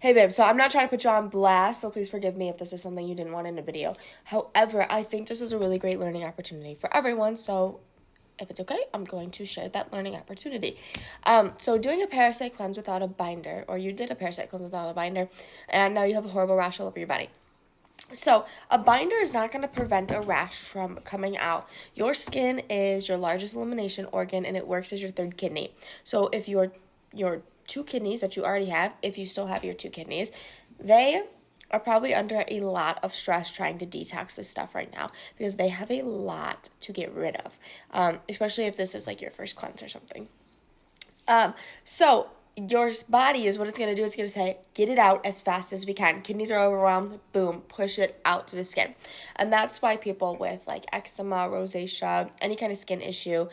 Hey babe, so I'm not trying to put you on blast, so please forgive me if this is something you didn't want in a video. However, I think this is a really great learning opportunity for everyone, so if it's okay, I'm going to share that learning opportunity. So doing a parasite cleanse without a binder, or you did a parasite cleanse without a binder, and now you have a horrible rash all over your body. So a binder is not going to prevent a rash from coming out. Your skin is your largest elimination organ, and it works as your third kidney. So if your two kidneys that you already have, if you still have your two kidneys, they are probably under a lot of stress trying to detox this stuff right now because they have a lot to get rid of, especially if this is like your first cleanse or something. So your body is what it's going to do. It's going to say, get it out as fast as we can. Kidneys are overwhelmed. Boom, push it out to the skin. And that's why people with like eczema, rosacea, any kind of skin issue,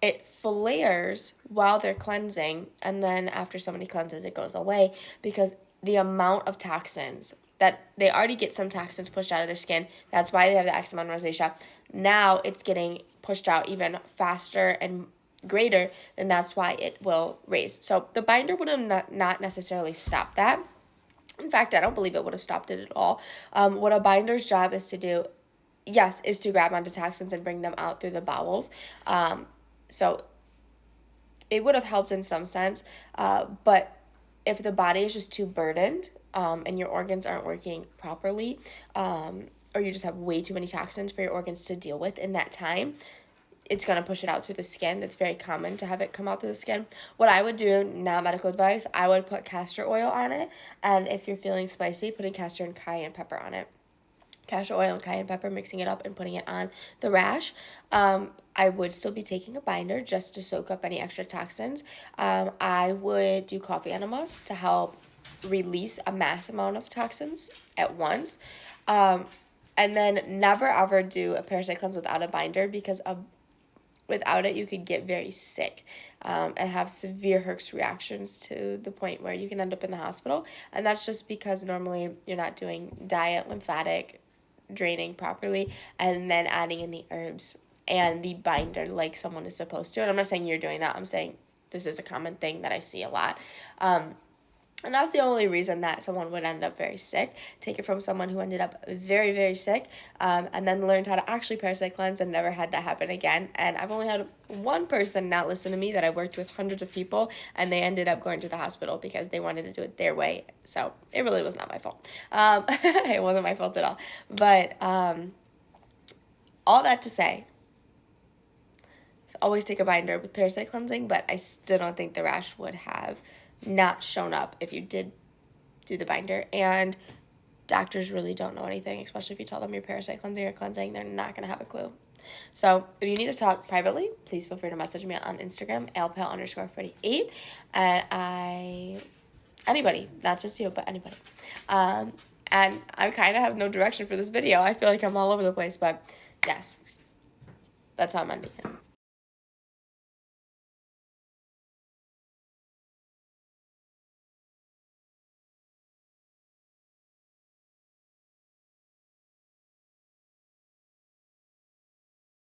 it flares while they're cleansing. And then after so many cleanses, it goes away because the amount of toxins that they already get some toxins pushed out of their skin. That's why they have the eczema and rosacea. Now it's getting pushed out even faster and greater, then that's why it will raise. So the binder would have not necessarily stopped that. In fact, I don't believe it would have stopped it at all. What a binder's job is to do, yes, is to grab onto toxins and bring them out through the bowels. So it would have helped in some sense, but if the body is just too burdened and your organs aren't working properly, or you just have way too many toxins for your organs to deal with in that time, it's going to push it out through the skin. It's very common to have it come out through the skin. What I would do, not medical advice, I would put castor oil on it. And if you're feeling spicy, putting castor and cayenne pepper on it. Castor oil and cayenne pepper, mixing it up and putting it on the rash. I would still be taking a binder just to soak up any extra toxins. I would do coffee enemas to help release a mass amount of toxins at once. And then never ever do a parasite cleanse without a binder because without it, you could get very sick and have severe Herx reactions to the point where you can end up in the hospital. And that's just because normally you're not doing diet, lymphatic draining properly, and then adding in the herbs and the binder like someone is supposed to. And I'm not saying you're doing that. I'm saying this is a common thing that I see a lot. And that's the only reason that someone would end up very sick. Take it from someone who ended up very, very sick, and then learned how to actually parasite cleanse and never had that happen again. And I've only had one person not listen to me that I worked with hundreds of people, and they ended up going to the hospital because they wanted to do it their way. So it really was not my fault. It wasn't my fault at all. But all that to say, always take a binder with parasite cleansing, but I still don't think the rash would have not shown up if you did do the binder. And doctors really don't know anything, especially if you tell them you're parasite cleansing or cleansing, they're not going to have a clue. So if you need to talk privately, please feel free to message me on Instagram, alpale_48, and anybody, not just you, but anybody. And I kind of have no direction for this video. I feel like I'm all over the place, but yes, that's how I'm ending it.